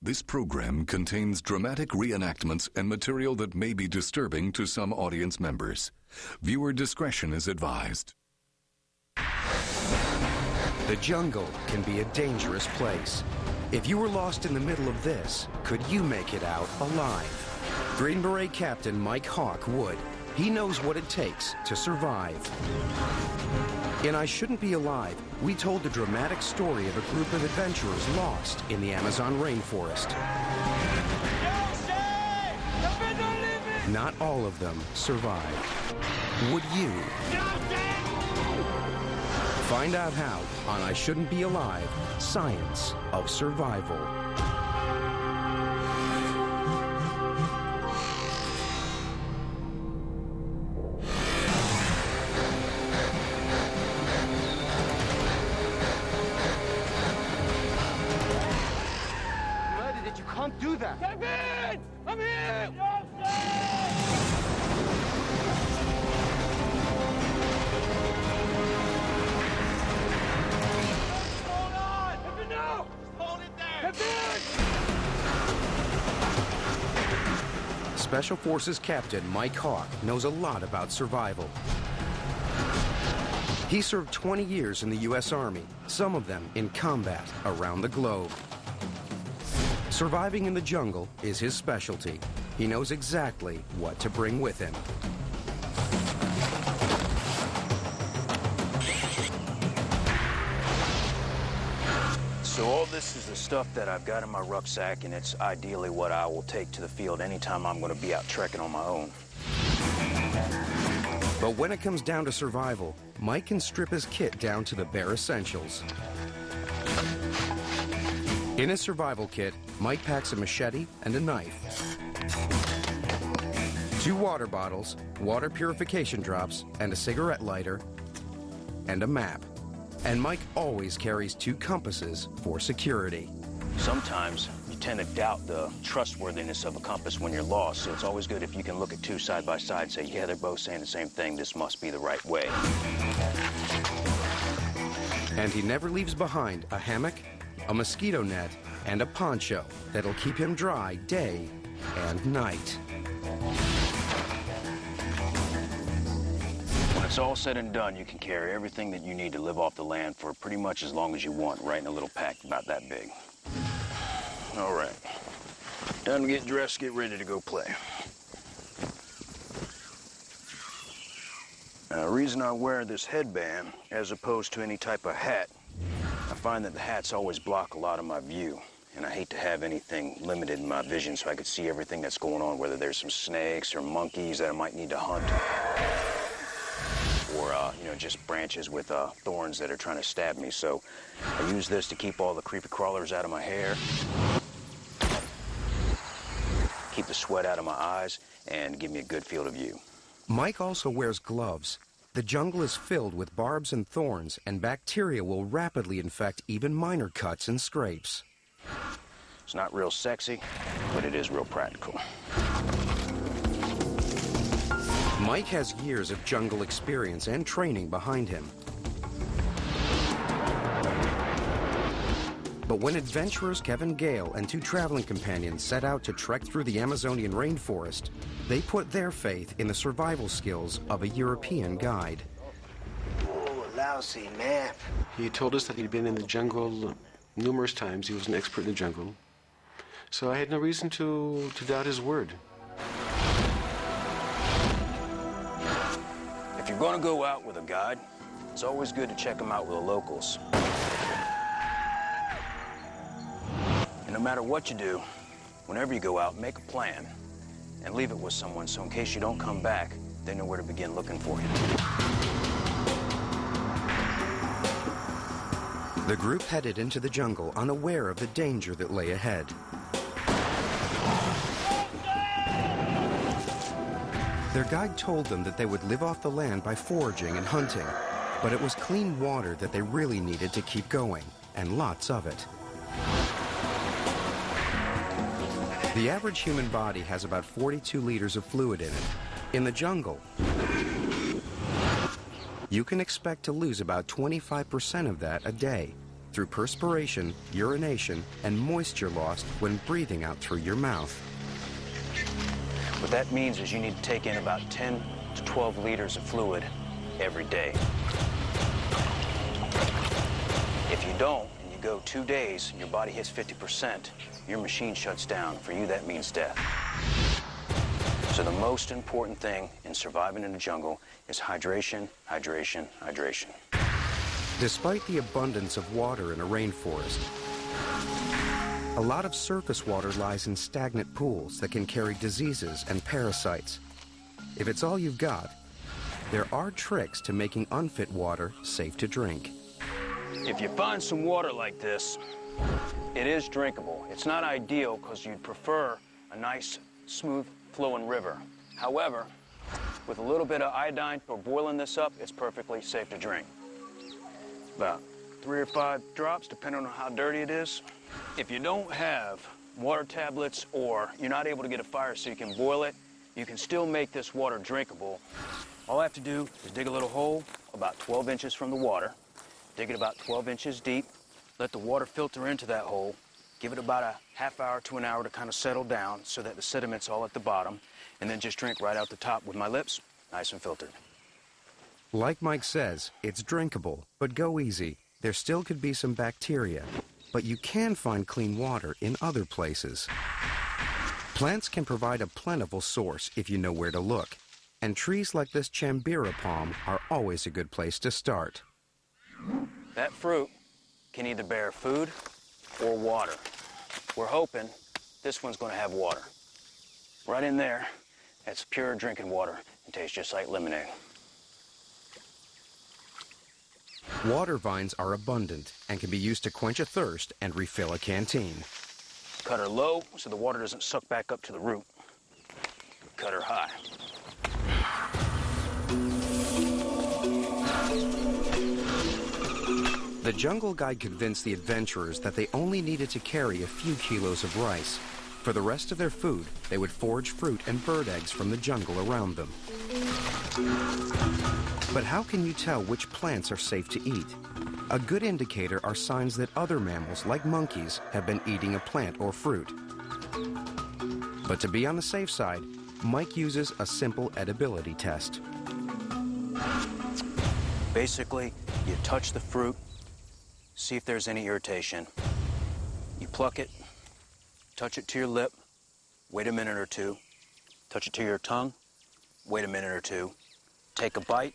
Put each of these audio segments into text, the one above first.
This program contains dramatic reenactments and material that may be disturbing to some audience members. Viewer discretion is advised. The jungle can be a dangerous place. If you were lost in the middle of this, could you make it out alive? Green Beret Captain Mike Hawk would. He knows what it takes to survive. In I Shouldn't Be Alive, we told the dramatic story of a group of adventurers lost in the Amazon rainforest. Not all of them survived. Would you? Find out how on I Shouldn't Be Alive, Science of Survival. Can't do that. Kevin! I'm here! Hold on! Kevin, no! Just hold it there! Kevin! Special Forces Captain Mike Hawk knows a lot about survival. He served 20 years in the U.S. Army, some of them in combat around the globe. Surviving in the jungle is his specialty. He knows exactly what to bring with him. So all this is the stuff that I've got in my rucksack, and it's ideally what I will take to the field anytime I'm going to be out trekking on my own. But when it comes down to survival, Mike can strip his kit down to the bare essentials. In his survival kit, Mike packs a machete and a knife, 2 water bottles, water purification drops, and a cigarette lighter, and a map. And Mike always carries 2 compasses for security. Sometimes you tend to doubt the trustworthiness of a compass when you're lost, so it's always good if you can look at 2 side by side and say, yeah, they're both saying the same thing, this must be the right way. And he never leaves behind a hammock, a mosquito net, and a poncho that'll keep him dry day and night. When it's all said and done, you can carry everything that you need to live off the land for pretty much as long as you want, right in a little pack about that big. All right, time to get dressed, get ready to go play. Now, the reason I wear this headband as opposed to any type of hat, I find that the hats always block a lot of my view, and I hate to have anything limited in my vision so I could see everything that's going on, whether there's some snakes or monkeys that I might need to hunt, or, just branches with thorns that are trying to stab me. So I use this to keep all the creepy crawlers out of my hair, keep the sweat out of my eyes, and give me a good field of view. Mike also wears gloves. The jungle is filled with barbs and thorns, and bacteria will rapidly infect even minor cuts and scrapes. It's not real sexy, but it is real practical. Mike has years of jungle experience and training behind him. But when adventurers Kevin Gale and 2 traveling companions set out to trek through the Amazonian rainforest, they put their faith in the survival skills of a European guide. Oh, lousy map. He told us that he'd been in the jungle numerous times. He was an expert in the jungle. So I had no reason to doubt his word. If you're going to go out with a guide, it's always good to check them out with the locals. And no matter what you do, whenever you go out, make a plan and leave it with someone so in case you don't come back, they know where to begin looking for you. The group headed into the jungle unaware of the danger that lay ahead. Their guide told them that they would live off the land by foraging and hunting, but it was clean water that they really needed to keep going, and lots of it. The average human body has about 42 liters of fluid in it. In the jungle, you can expect to lose about 25% of that a day. through perspiration, urination, and moisture lost when breathing out through your mouth. What that means is you need to take in about 10 to 12 liters of fluid every day. If you don't, and you go 2 days, and your body hits 50%, your machine shuts down. For you, that means death. So the most important thing in surviving in the jungle is hydration, hydration, hydration. Despite the abundance of water in a rainforest, a lot of surface water lies in stagnant pools that can carry diseases and parasites. If it's all you've got, there are tricks to making unfit water safe to drink. If you find some water like this, it is drinkable. It's not ideal because you'd prefer a nice, smooth flowing river. However, with a little bit of iodine or boiling this up, it's perfectly safe to drink. About 3 or 5 drops, depending on how dirty it is. If you don't have water tablets or you're not able to get a fire so you can boil it, you can still make this water drinkable. All I have to do is dig a little hole about 12 inches from the water, dig it about 12 inches deep, let the water filter into that hole, give it about a half hour to an hour to kind of settle down so that the sediment's all at the bottom, and then just drink right out the top with my lips, nice and filtered. Like Mike says, it's drinkable, but go easy. There still could be some bacteria, but you can find clean water in other places. Plants can provide a plentiful source if you know where to look, and trees like this Chambira palm are always a good place to start. That fruit can either bear food or water. We're hoping this one's going to have water. Right in there, that's pure drinking water and tastes just like lemonade. Water vines are abundant and can be used to quench a thirst and refill a canteen. Cut her low so the water doesn't suck back up to the root. Cut her high. The jungle guide convinced the adventurers that they only needed to carry a few kilos of rice. For the rest of their food, they would forage fruit and bird eggs from the jungle around them. But how can you tell which plants are safe to eat? A good indicator are signs that other mammals, like monkeys, have been eating a plant or fruit. But to be on the safe side, Mike uses a simple edibility test. Basically, you touch the fruit, see if there's any irritation. You pluck it, touch it to your lip, wait a minute or two, touch it to your tongue, wait a minute or two, take a bite,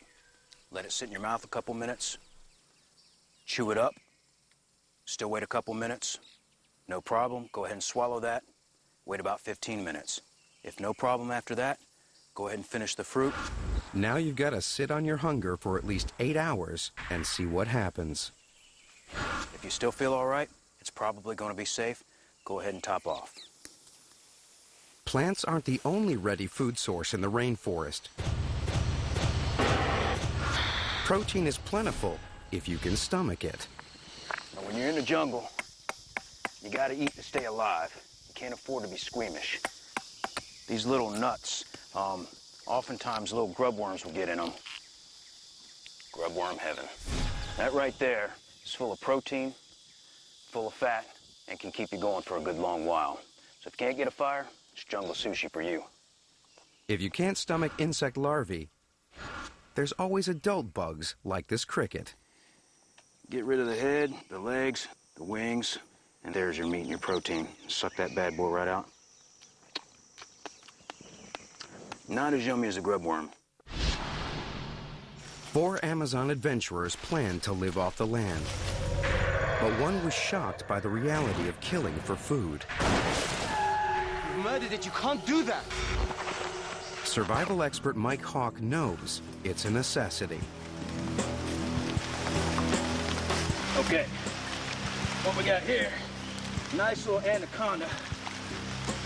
let it sit in your mouth a couple minutes, chew it up, still wait a couple minutes, no problem, go ahead and swallow that, wait about 15 minutes. If no problem after that, go ahead and finish the fruit. Now you've got to sit on your hunger for at least 8 hours and see what happens. If you still feel all right, it's probably going to be safe. Go ahead and top off. Plants aren't the only ready food source in the rainforest. Protein is plentiful if you can stomach it. Now, when you're in the jungle, you got to eat to stay alive. You can't afford to be squeamish. These little nuts, oftentimes little grub worms will get in them. Grub worm heaven. That right there is full of protein, full of fat, and can keep you going for a good long while. So if you can't get a fire, it's jungle sushi for you. If you can't stomach insect larvae, there's always adult bugs like this cricket. Get rid of the head, the legs, the wings, and there's your meat and your protein. Suck that bad boy right out. Not as yummy as a grub worm. 4 Amazon adventurers planned to live off the land. But one was shocked by the reality of killing for food. You murdered it. You can't do that. Survival expert Mike Hawk knows it's a necessity. Okay, what we got here, nice little anaconda.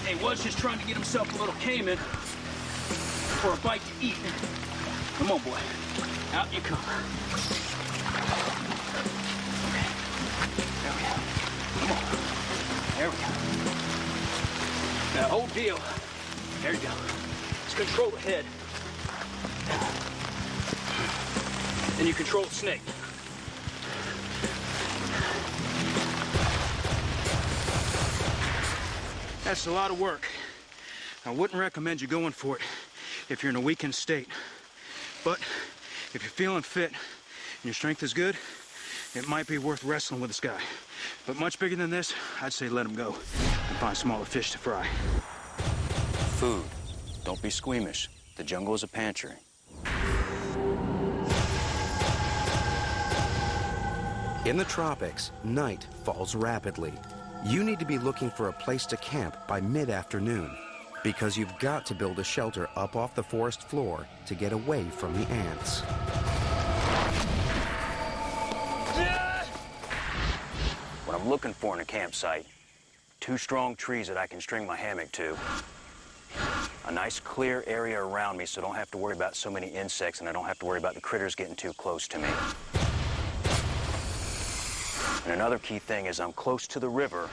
He was just trying to get himself a little caiman for a bite to eat. Come on, boy, out you come. Okay, there we go. Come on, there we go. That whole deal, there you go. Just control the head. Then you control the snake. That's a lot of work. I wouldn't recommend you going for it if you're in a weakened state. But if you're feeling fit and your strength is good, it might be worth wrestling with this guy. But much bigger than this, I'd say let him go and find smaller fish to fry. Food. Don't be squeamish. The jungle is a pantry. In the tropics, night falls rapidly. You need to be looking for a place to camp by mid-afternoon, because you've got to build a shelter up off the forest floor to get away from the ants. What I'm looking for in a campsite, 2 strong trees that I can string my hammock to, a nice clear area around me so I don't have to worry about so many insects and I don't have to worry about the critters getting too close to me. And another key thing is I'm close to the river,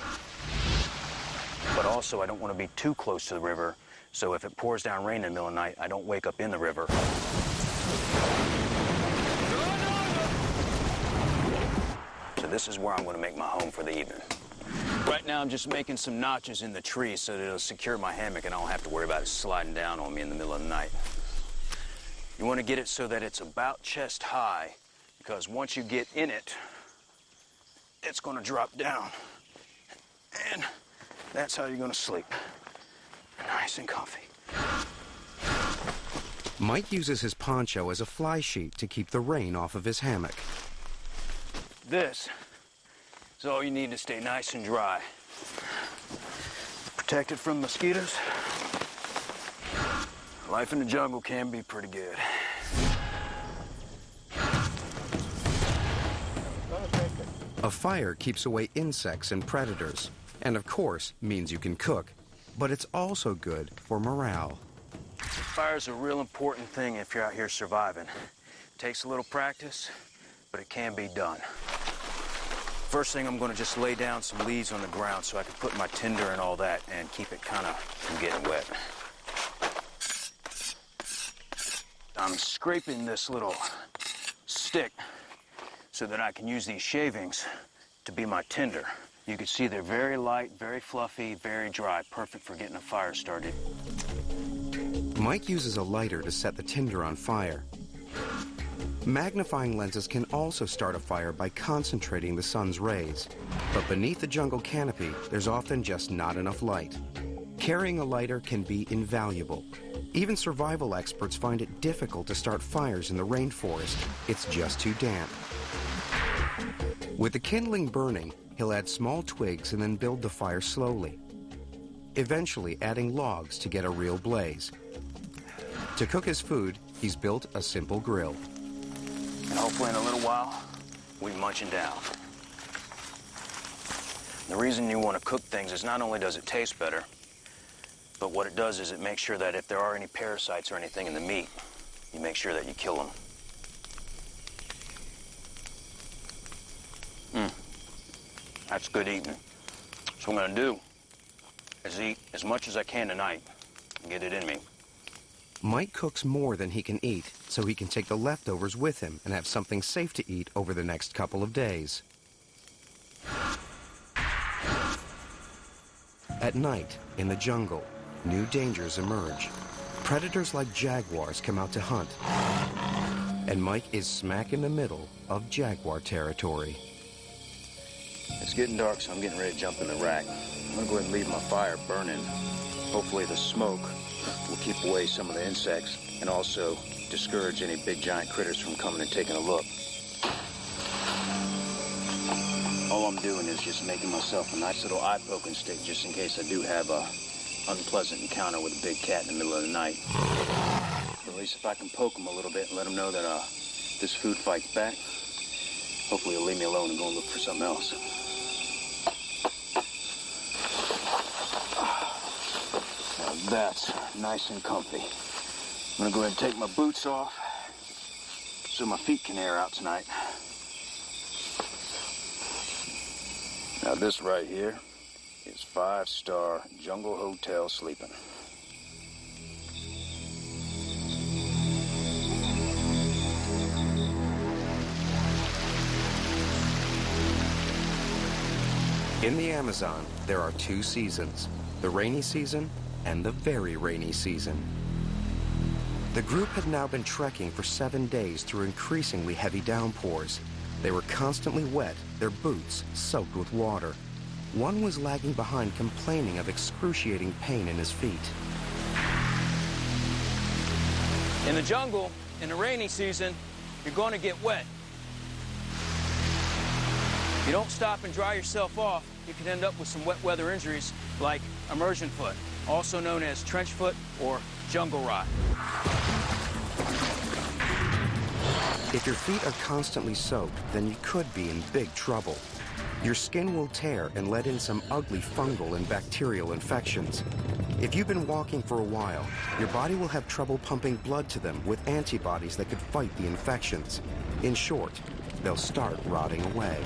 but also I don't want to be too close to the river, so if it pours down rain in the middle of the night, I don't wake up in the river. So this is where I'm going to make my home for the evening. Right now I'm just making some notches in the tree so that it'll secure my hammock and I don't have to worry about it sliding down on me in the middle of the night. You want to get it so that it's about chest high, because once you get in it, it's going to drop down. And that's how you're going to sleep. Nice and comfy. Mike uses his poncho as a fly sheet to keep the rain off of his hammock. This is all you need to stay nice and dry. Protected from mosquitoes. Life in the jungle can be pretty good. A fire keeps away insects and predators, and of course means you can cook, but it's also good for morale. Fire's a real important thing if you're out here surviving. It takes a little practice, but it can be done. First thing, I'm going to just lay down some leaves on the ground so I can put my tinder and all that and keep it kind of from getting wet. I'm scraping this little stick so that I can use these shavings to be my tinder. You can see they're very light, very fluffy, very dry, perfect for getting a fire started. Mike uses a lighter to set the tinder on fire. Magnifying lenses can also start a fire by concentrating the sun's rays. But beneath the jungle canopy, there's often just not enough light. Carrying a lighter can be invaluable. Even survival experts find it difficult to start fires in the rainforest. It's just too damp. With the kindling burning, he'll add small twigs and then build the fire slowly, eventually adding logs to get a real blaze. To cook his food, he's built a simple grill. And hopefully in a little while, we'll be munching down. The reason you want to cook things is not only does it taste better, but what it does is it makes sure that if there are any parasites or anything in the meat, you make sure that you kill them. That's good eating. So what I'm gonna do is eat as much as I can tonight and get it in me. Mike cooks more than he can eat, so he can take the leftovers with him and have something safe to eat over the next couple of days. At night, in the jungle, new dangers emerge. Predators like jaguars come out to hunt. And Mike is smack in the middle of jaguar territory. It's getting dark, so I'm getting ready to jump in the rack. I'm gonna go ahead and leave my fire burning. Hopefully the smoke will keep away some of the insects and also discourage any big giant critters from coming and taking a look. All I'm doing is just making myself a nice little eye-poking stick just in case I do have a unpleasant encounter with a big cat in the middle of the night. But at least if I can poke them a little bit and let them know that this food fights back, hopefully he'll leave me alone and go and look for something else. Now that's nice and comfy. I'm gonna go ahead and take my boots off so my feet can air out tonight. Now this right here is 5-star jungle hotel sleeping. In the Amazon, there are 2 seasons, the rainy season and the very rainy season. The group had now been trekking for 7 days through increasingly heavy downpours. They were constantly wet, their boots soaked with water. One was lagging behind, complaining of excruciating pain in his feet. In the jungle, in the rainy season, you're going to get wet. If you don't stop and dry yourself off, you can end up with some wet weather injuries like immersion foot, also known as trench foot or jungle rot. If your feet are constantly soaked, then you could be in big trouble. Your skin will tear and let in some ugly fungal and bacterial infections. If you've been walking for a while, your body will have trouble pumping blood to them with antibodies that could fight the infections. In short, they'll start rotting away.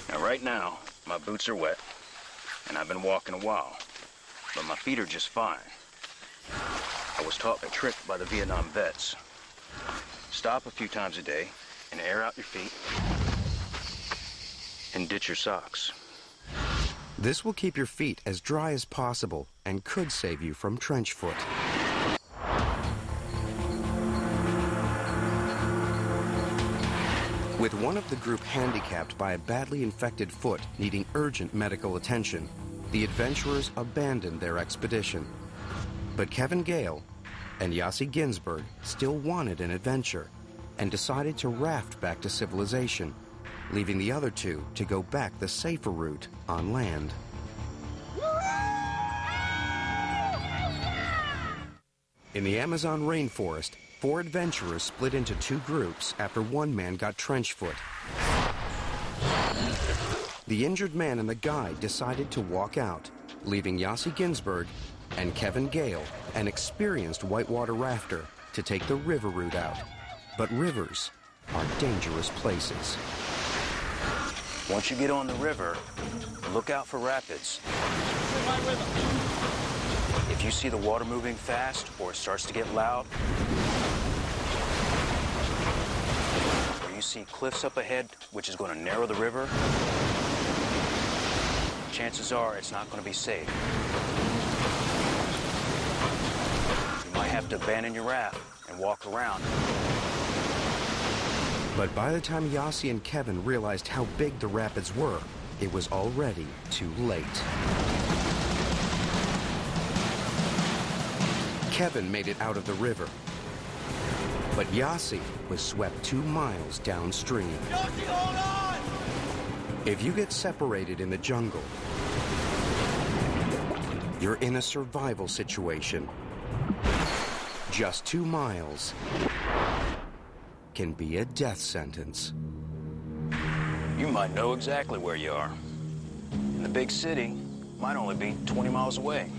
Now, right now, my boots are wet, and I've been walking a while, but my feet are just fine. I was taught a trick by the Vietnam vets. Stop a few times a day and air out your feet and ditch your socks. This will keep your feet as dry as possible and could save you from trench foot. With one of the group handicapped by a badly infected foot needing urgent medical attention, the adventurers abandoned their expedition. But Kevin Gale and Yossi Ginsberg still wanted an adventure and decided to raft back to civilization, leaving the other two to go back the safer route on land. In the Amazon rainforest, 4 adventurers split into 2 groups after one man got trench foot. The injured man and the guide decided to walk out, leaving Yossi Ginsberg and Kevin Gale, an experienced whitewater rafter, to take the river route out. But rivers are dangerous places. Once you get on the river, look out for rapids. If you see the water moving fast or it starts to get loud, or you see cliffs up ahead, which is going to narrow the river, chances are it's not going to be safe. You might have to abandon your raft and walk around. But by the time Yossi and Kevin realized how big the rapids were, it was already too late. Kevin made it out of the river, but Yossi was swept 2 miles downstream. Yossi, hold on! If you get separated in the jungle, you're in a survival situation. Just 2 miles can be a death sentence. you might know exactly where you are. And the big city might only be 20 miles away.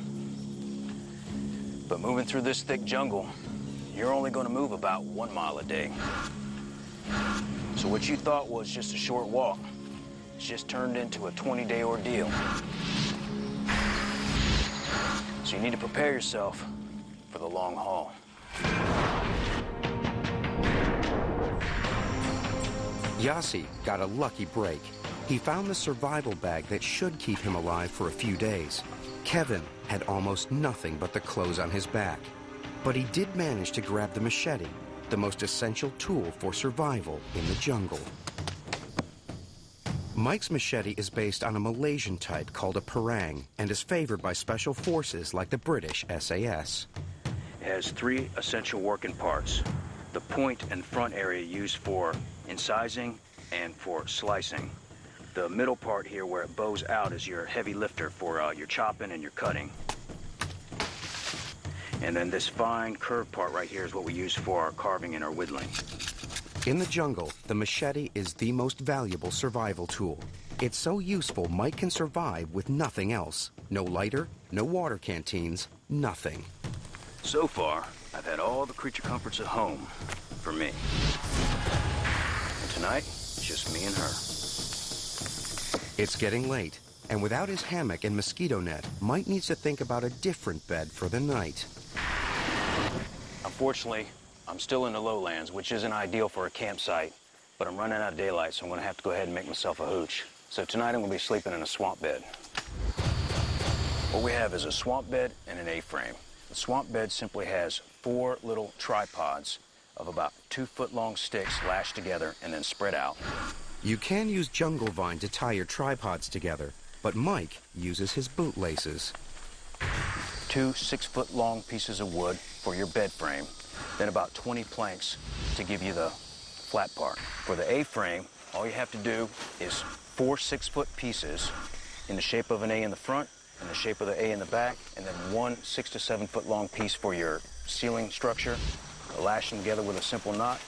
But moving through this thick jungle, you're only going to move about 1 mile a day. So what you thought was just a short walk, it's just turned into a 20-day ordeal. So you need to prepare yourself for the long haul. Yossi got a lucky break. He found the survival bag that should keep him alive for a few days. Kevin had almost nothing but the clothes on his back. But he did manage to grab the machete, the most essential tool for survival in the jungle. Mike's machete is based on a Malaysian type called a parang and is favored by special forces like the British SAS. It has 3 essential working parts. The point and front area used for incising and for slicing. The middle part here where it bows out is your heavy lifter for your chopping and your cutting. And then this fine curved part right here is what we use for our carving and our whittling. In the jungle, the machete is the most valuable survival tool. It's so useful Mike can survive with nothing else. No lighter, no water canteens, nothing. So far, I've had all the creature comforts at home for me. And tonight, just me and her. It's getting late, and without his hammock and mosquito net, Mike needs to think about a different bed for the night. Unfortunately, I'm still in the lowlands, which isn't ideal for a campsite, but I'm running out of daylight, so I'm going to have to go ahead and make myself a hooch. So tonight I'm going to be sleeping in a swamp bed. What we have is a swamp bed and an A-frame. The swamp bed simply has 4 little tripods of about 2-foot-long sticks lashed together and then spread out. You can use jungle vine to tie your tripods together, but Mike uses his bootlaces. 2 6-foot-long pieces of wood for your bed frame, then about 20 planks to give you the flat part. For the A-frame, all you have to do is 4 6-foot pieces in the shape of an A in the front and the shape of the A in the back, and then 1 6 to 7-foot-long piece for your ceiling structure. Lash them together with a simple knot.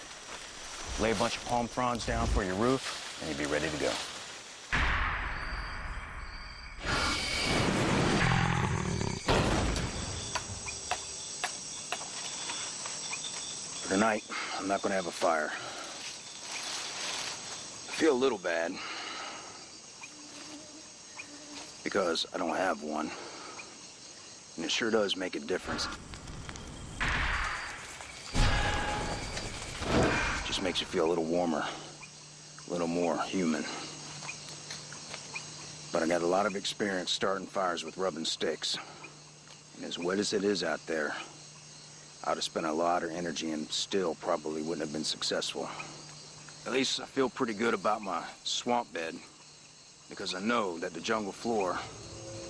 Lay a bunch of palm fronds down for your roof, and you'll be ready to go. For tonight, I'm not going to have a fire. I feel a little bad because I don't have one, and it sure does make a difference. Just makes you feel a little warmer, a little more human. But I got a lot of experience starting fires with rubbing sticks. And as wet as it is out there, I would have spent a lot of energy and still probably wouldn't have been successful. At least I feel pretty good about my swamp bed because I know that the jungle floor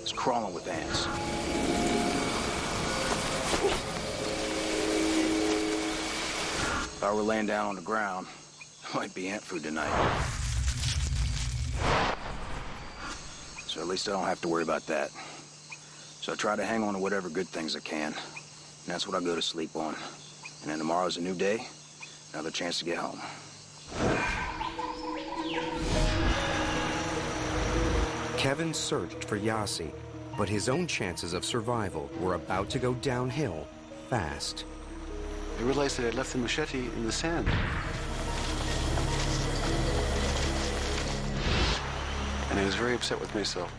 is crawling with ants. If I were laying down on the ground, it might be ant food tonight. So at least I don't have to worry about that. So I try to hang on to whatever good things I can. And that's what I go to sleep on. And then tomorrow's a new day, another chance to get home. Kevin searched for Yasi, but his own chances of survival were about to go downhill fast. I realized that I'd left the machete in the sand. And I was very upset with myself.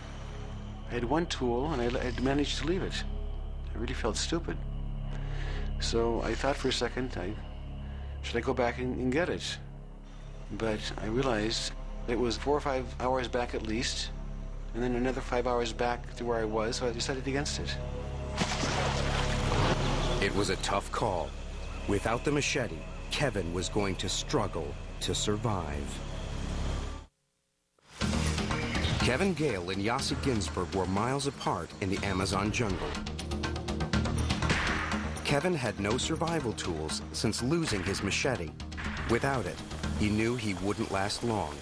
I had one tool, and I had managed to leave it. I really felt stupid. So I thought for a second, should I go back and get it? But I realized it was 4 or 5 hours back at least, and then another 5 hours back to where I was, so I decided against it. It was a tough call. Without the machete, Kevin was going to struggle to survive. Kevin Gale and Yasi Ginsburg were miles apart in the Amazon jungle. Kevin had no survival tools since losing his machete. Without it, he knew he wouldn't last long.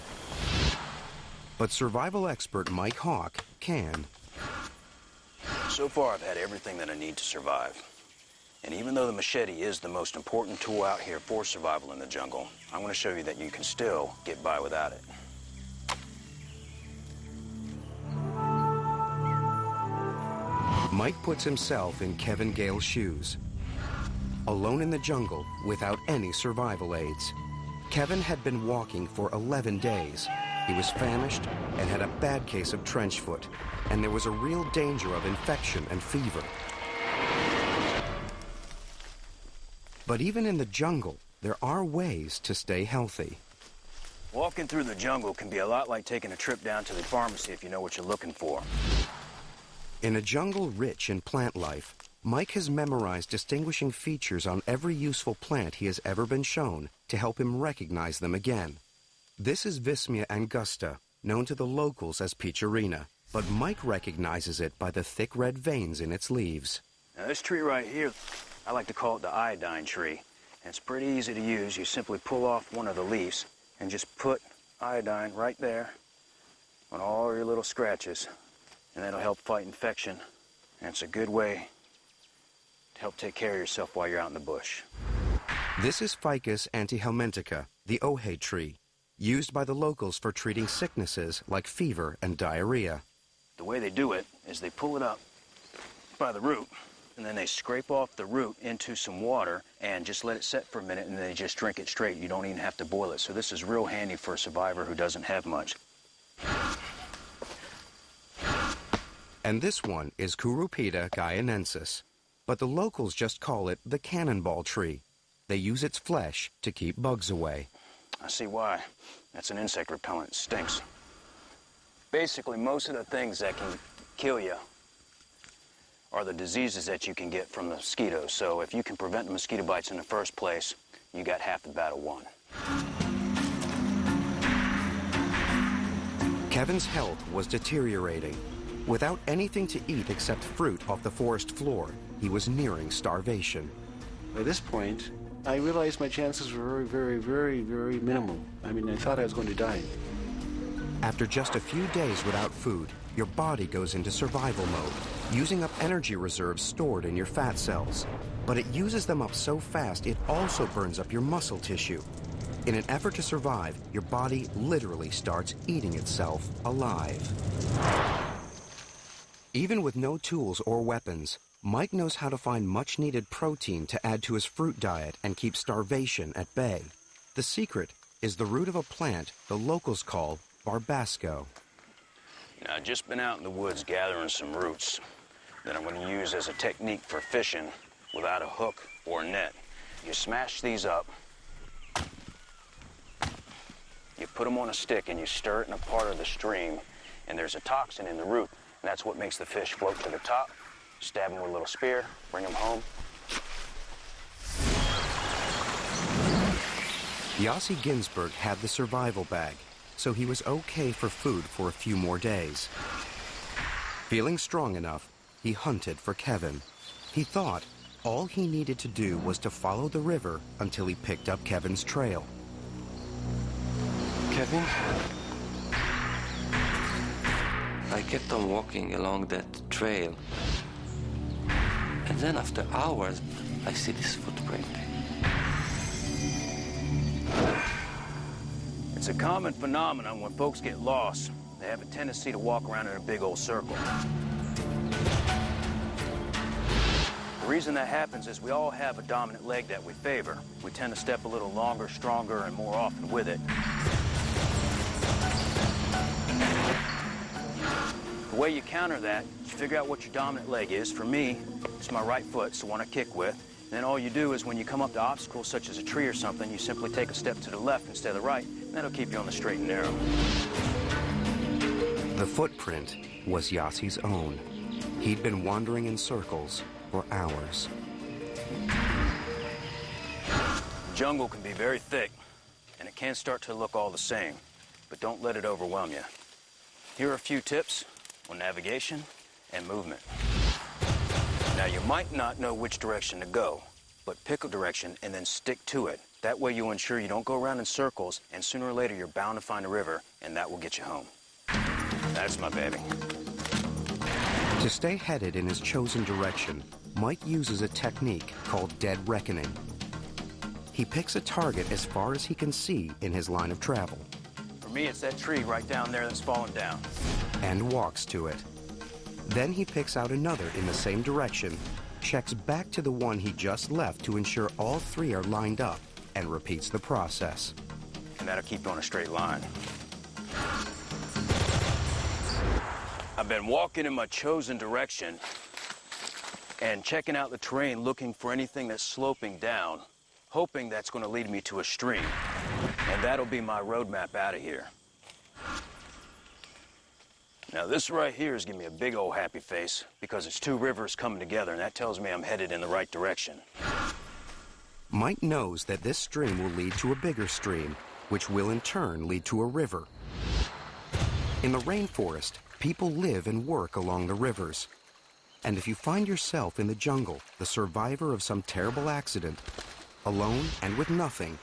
But survival expert Mike Hawk can. So far, I've had everything that I need to survive. And even though the machete is the most important tool out here for survival in the jungle, I'm going to show you that you can still get by without it. Mike puts himself in Kevin Gale's shoes. Alone in the jungle without any survival aids. Kevin had been walking for 11 days. He was famished and had a bad case of trench foot, and there was a real danger of infection and fever. But even in the jungle, there are ways to stay healthy. Walking through the jungle can be a lot like taking a trip down to the pharmacy if you know what you're looking for. In a jungle rich in plant life, Mike has memorized distinguishing features on every useful plant he has ever been shown to help him recognize them again. This is Vismia angusta, known to the locals as peacherina, but Mike recognizes it by the thick red veins in its leaves. Now this tree right here, I like to call it the iodine tree. And it's pretty easy to use. You simply pull off one of the leaves and just put iodine right there on all your little scratches. And that'll help fight infection. And it's a good way to help take care of yourself while you're out in the bush. This is Ficus antihelmintica, the ohe tree, used by the locals for treating sicknesses like fever and diarrhea. The way they do it is they pull it up by the root, and then they scrape off the root into some water and just let it set for a minute, and then they just drink it straight. You don't even have to boil it. So this is real handy for a survivor who doesn't have much. And this one is Curupita guyanensis, but the locals just call it the cannonball tree. They use its flesh to keep bugs away. I see why. That's an insect repellent. It stinks. Basically, most of the things that can kill you are the diseases that you can get from the mosquitoes. So if you can prevent the mosquito bites in the first place, you got half the battle won. Kevin's health was deteriorating. Without anything to eat except fruit off the forest floor, he was nearing starvation. By this point, I realized my chances were very minimal. I mean, I thought I was going to die. After just a few days without food, your body goes into survival mode, using up energy reserves stored in your fat cells. But it uses them up so fast, it also burns up your muscle tissue. In an effort to survive, your body literally starts eating itself alive. Even with no tools or weapons, Mike knows how to find much-needed protein to add to his fruit diet and keep starvation at bay. The secret is the root of a plant the locals call barbasco. Now, I've just been out in the woods gathering some roots that I'm going to use as a technique for fishing without a hook or net. You smash these up, you put them on a stick and you stir it in a part of the stream, and there's a toxin in the root, and that's what makes the fish float to the top. Stab them with a little spear, bring them home. Yossi Ginsburg had the survival bag, so he was okay for food for a few more days. Feeling strong enough, he hunted for Kevin. He thought all he needed to do was to follow the river until he picked up Kevin's trail. Kevin? I kept on walking along that trail. And then after hours, I see this footprint. It's a common phenomenon when folks get lost. They have a tendency to walk around in a big old circle. The reason that happens is we all have a dominant leg that we favor. We tend to step a little longer, stronger, and more often with it. The way you counter that is you figure out what your dominant leg is. For me, it's my right foot, it's the one I kick with. And then all you do is when you come up to obstacles such as a tree or something, you simply take a step to the left instead of the right, and that'll keep you on the straight and narrow. The footprint was Yossi's own. He'd been wandering in circles for hours. The jungle can be very thick, and it can start to look all the same, but don't let it overwhelm you. Here are a few tips on navigation and movement. Now, you might not know which direction to go, but pick a direction and then stick to it. That way you'll ensure you don't go around in circles, and sooner or later you're bound to find a river, and that will get you home. That's my baby. To stay headed in his chosen direction, Mike uses a technique called dead reckoning. He picks a target as far as he can see in his line of travel. For me, it's that tree right down there that's fallen down. And walks to it. Then he picks out another in the same direction, checks back to the one he just left to ensure all three are lined up, and repeats the process. And that'll keep you on a straight line. I've been walking in my chosen direction and checking out the terrain, looking for anything that's sloping down, hoping that's going to lead me to a stream. And that'll be my roadmap out of here. Now, this right here is giving me a big old happy face because it's two rivers coming together, and that tells me I'm headed in the right direction. Mike knows that this stream will lead to a bigger stream, which will in turn lead to a river. In the rainforest, people live and work along the rivers. And if you find yourself in the jungle, the survivor of some terrible accident, alone and with nothing,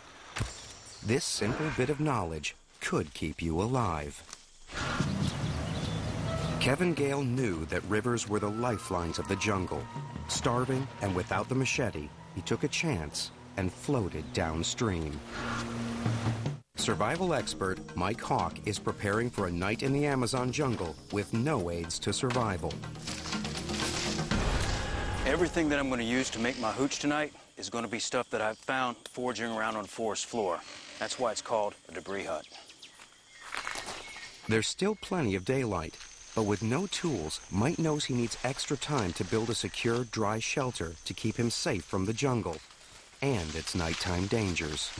this simple bit of knowledge could keep you alive. Kevin Gale knew that rivers were the lifelines of the jungle. Starving and without the machete, he took a chance and floated downstream. Survival expert Mike Hawk is preparing for a night in the Amazon jungle with no aids to survival. Everything that I'm going to use to make my hooch tonight is going to be stuff that I've found foraging around on the forest floor. That's why it's called a debris hut. There's still plenty of daylight, but with no tools, Mike knows he needs extra time to build a secure, dry shelter to keep him safe from the jungle and its nighttime dangers.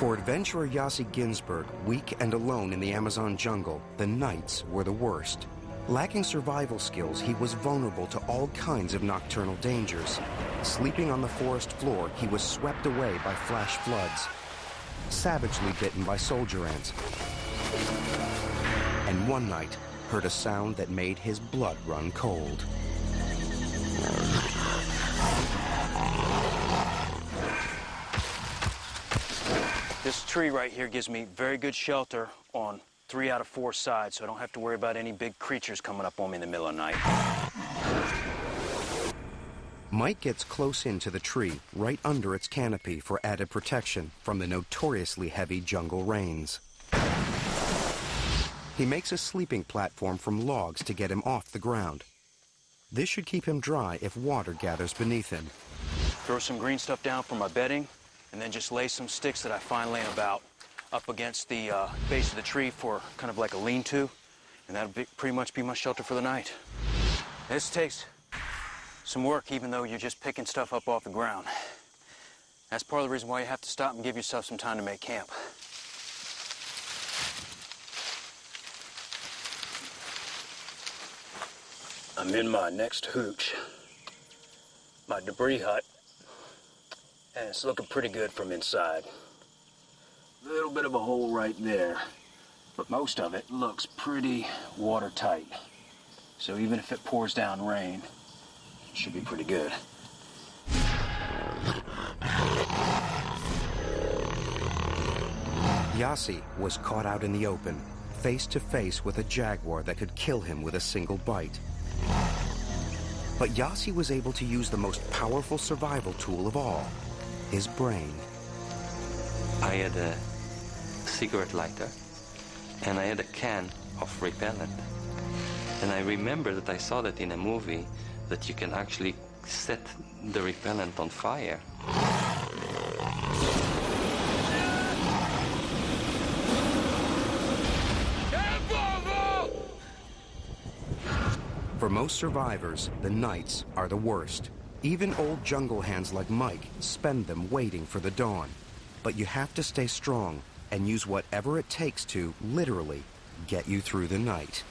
For adventurer Yossi Ginsberg, weak and alone in the Amazon jungle, the nights were the worst. Lacking survival skills, he was vulnerable to all kinds of nocturnal dangers. Sleeping on the forest floor, he was swept away by flash floods, savagely bitten by soldier ants, and one night heard a sound that made his blood run cold. This tree right here gives me very good shelter on 3 out of 4 sides, so I don't have to worry about any big creatures coming up on me in the middle of the night. Mike gets close into the tree, right under its canopy for added protection from the notoriously heavy jungle rains. He makes a sleeping platform from logs to get him off the ground. This should keep him dry if water gathers beneath him. Throw some green stuff down for my bedding, and then just lay some sticks that I find laying about up against the base of the tree for kind of like a lean-to, and that'll pretty much be my shelter for the night. This takes some work, even though you're just picking stuff up off the ground. That's part of the reason why you have to stop and give yourself some time to make camp. I'm in my next hooch, my debris hut, and it's looking pretty good from inside. A little bit of a hole right there, but most of it looks pretty watertight. So even if it pours down rain, it should be pretty good. Yossi was caught out in the open, face to face with a jaguar that could kill him with a single bite. But Yossi was able to use the most powerful survival tool of all, his brain. I had a cigarette lighter, and I had a can of repellent. And I remember that I saw that in a movie that you can actually set the repellent on fire. For most survivors, the nights are the worst. Even old jungle hands like Mike spend them waiting for the dawn. But you have to stay strong and use whatever it takes to, literally, get you through the night.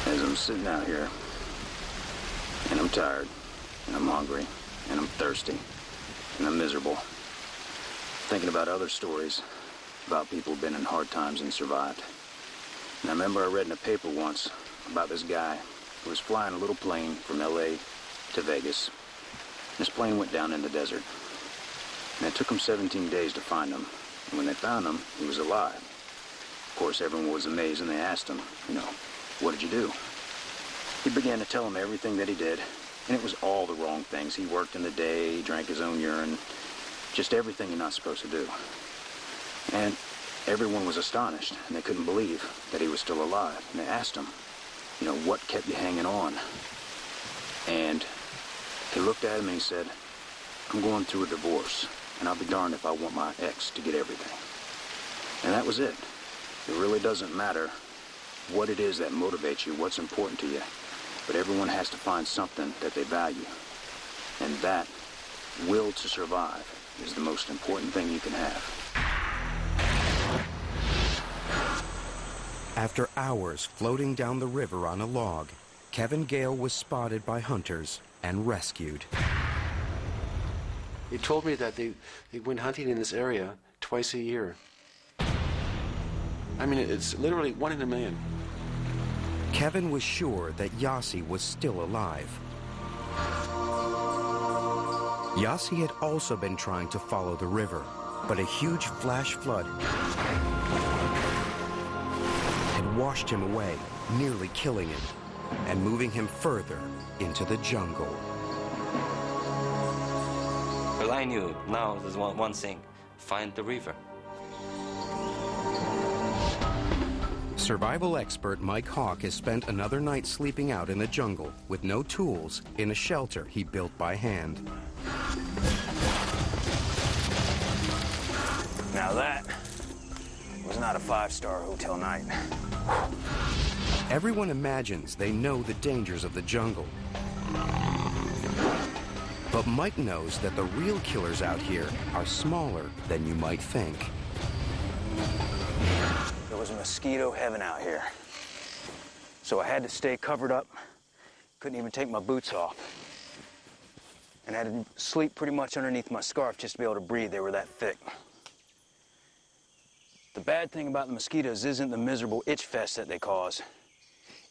As I'm sitting out here, and I'm tired, and I'm hungry, and I'm thirsty, and I'm miserable, thinking about other stories about people who've been in hard times and survived. And I remember I read in a paper once about this guy who was flying a little plane from LA to Vegas. And this plane went down in the desert. And it took him 17 days to find him. And when they found him, he was alive. Of course, everyone was amazed, and they asked him, what did you do? He began to tell them everything that he did, and it was all the wrong things. He worked in the day, he drank his own urine, just everything you're not supposed to do. And everyone was astonished, and they couldn't believe that he was still alive. And they asked him, what kept you hanging on? And he looked at him and he said, I'm going through a divorce, and I'll be darned if I want my ex to get everything. And that was it. It really doesn't matter what it is that motivates you, what's important to you, but everyone has to find something that they value. And that will to survive is the most important thing you can have. After hours floating down the river on a log, Kevin Gale was spotted by hunters and rescued. They told me that they went hunting in this area twice a year. I mean, it's literally 1 in a million. Kevin was sure that Yossi was still alive. Yossi had also been trying to follow the river, but a huge flash flood had washed him away, nearly killing him, and moving him further into the jungle. Well, I knew now there's one thing, find the river. Survival expert Mike Hawk has spent another night sleeping out in the jungle with no tools in a shelter he built by hand. Now that was not a 5-star hotel night. Everyone imagines they know the dangers of the jungle. But Mike knows that the real killers out here are smaller than you might think. It was mosquito heaven out here. So I had to stay covered up. Couldn't even take my boots off. And I had to sleep pretty much underneath my scarf just to be able to breathe. They were that thick. The bad thing about the mosquitoes isn't the miserable itch fest that they cause,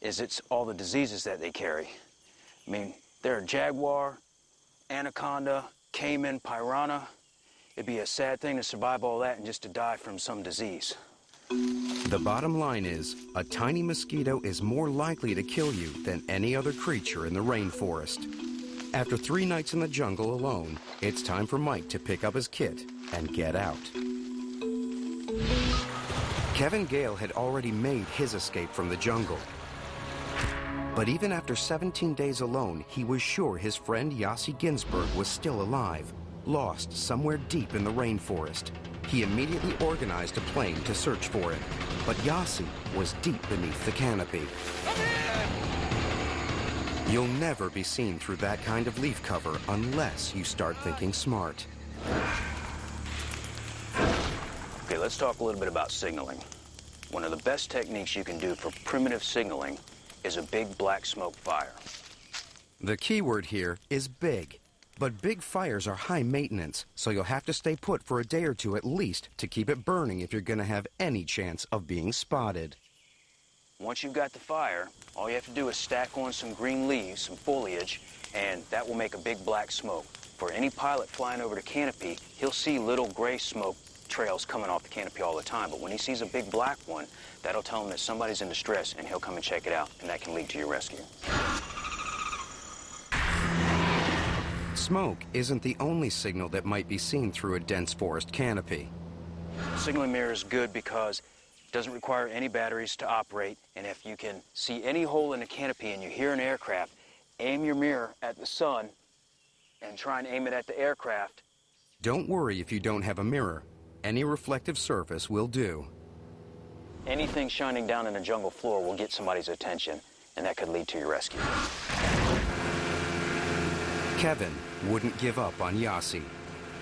it's all the diseases that they carry. I mean, they're a jaguar, anaconda, caiman, piranha. It'd be a sad thing to survive all that and just to die from some disease. The bottom line is, a tiny mosquito is more likely to kill you than any other creature in the rainforest. After 3 nights in the jungle alone, it's time for Mike to pick up his kit and get out. Kevin Gale had already made his escape from the jungle. But even after 17 days alone, he was sure his friend Yossi Ginsburg was still alive, lost somewhere deep in the rainforest. He immediately organized a plane to search for him, but Yossi was deep beneath the canopy. You'll never be seen through that kind of leaf cover unless you start thinking smart. Okay, let's talk a little bit about signaling. One of the best techniques you can do for primitive signaling is a big black smoke fire. The key word here is big. But big fires are high maintenance, so you'll have to stay put for a day or two at least to keep it burning if you're going to have any chance of being spotted. Once you've got the fire, all you have to do is stack on some green leaves, some foliage, and that will make a big black smoke. For any pilot flying over the canopy, he'll see little gray smoke trails coming off the canopy all the time, but when he sees a big black one, that'll tell him that somebody's in distress, and he'll come and check it out, and that can lead to your rescue. Smoke isn't the only signal that might be seen through a dense forest canopy. The signaling mirror is good because it doesn't require any batteries to operate, and if you can see any hole in the canopy and you hear an aircraft, aim your mirror at the sun and try and aim it at the aircraft. Don't worry if you don't have a mirror. Any reflective surface will do. Anything shining down in a jungle floor will get somebody's attention, and that could lead to your rescue. Kevin wouldn't give up on Yossi.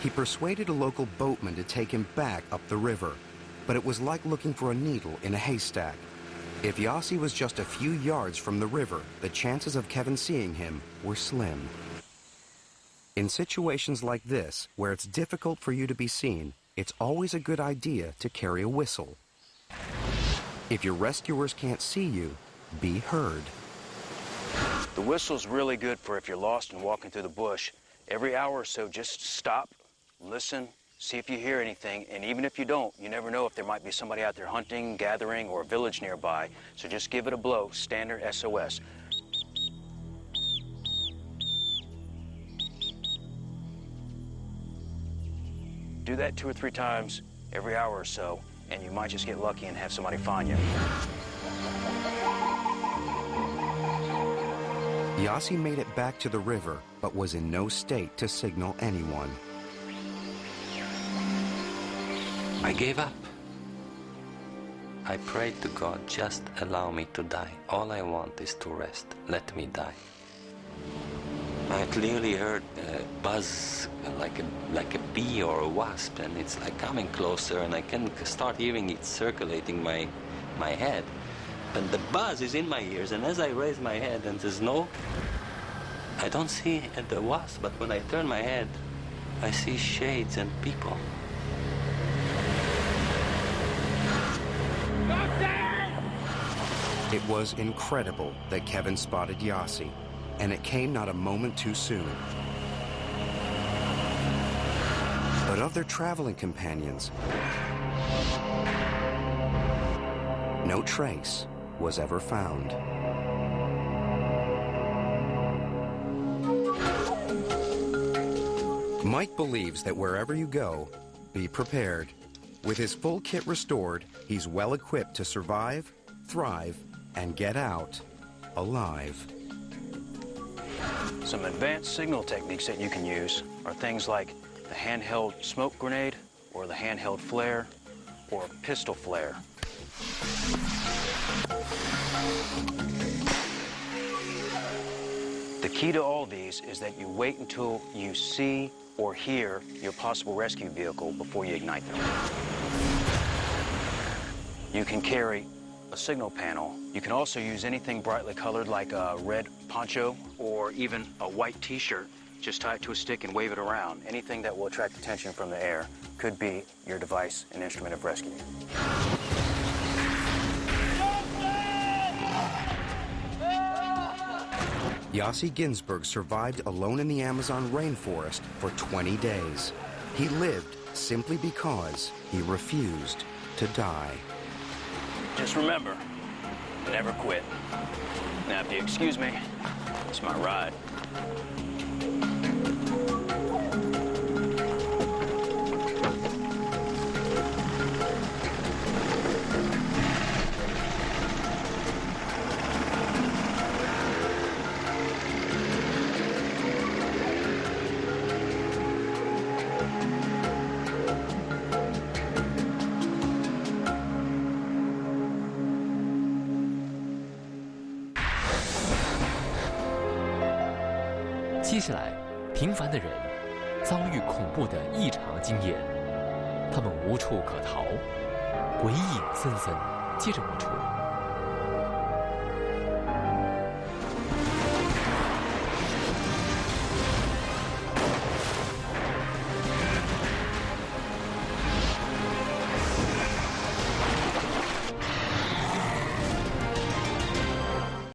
He persuaded a local boatman to take him back up the river, but it was like looking for a needle in a haystack. If Yossi was just a few yards from the river, the chances of Kevin seeing him were slim. In situations like this, where it's difficult for you to be seen, it's always a good idea to carry a whistle. If your rescuers can't see you, be heard. The whistle's really good for if you're lost and walking through the bush. Every hour or so, just stop, listen, see if you hear anything, and even if you don't, you never know if there might be somebody out there hunting, gathering, or a village nearby, so just give it a blow, standard SOS. Do that 2 or 3 times every hour or so, and you might just get lucky and have somebody find you. Yossi made it back to the river, but was in no state to signal anyone. I gave up. I prayed to God, just allow me to die. All I want is to rest. Let me die. I clearly heard a buzz like a bee or a wasp, and it's like coming closer, and I can start hearing it circulating my head. And the buzz is in my ears, and as I raise my head and there's I don't see the wasp, but when I turn my head, I see shades and people. It was incredible that Kevin spotted Yossi, and it came not a moment too soon. But of their traveling companions, no trace was ever found. Mike believes that wherever you go, be prepared. With his full kit restored, he's well equipped to survive, thrive, and get out alive. Some advanced signal techniques that you can use are things like the handheld smoke grenade, or the handheld flare, or pistol flare. The key to all these is that you wait until you see or hear your possible rescue vehicle before you ignite them. You can carry a signal panel. You can also use anything brightly colored like a red poncho or even a white t-shirt. Just tie it to a stick and wave it around. Anything that will attract attention from the air could be your device and instrument of rescue. Yossi Ginsburg survived alone in the Amazon rainforest for 20 days. He lived simply because he refused to die. Just remember, never quit. Now, if you excuse me, it's my ride.接下来，平凡的人遭遇恐怖的异常经验，他们无处可逃，鬼影森森接着播出。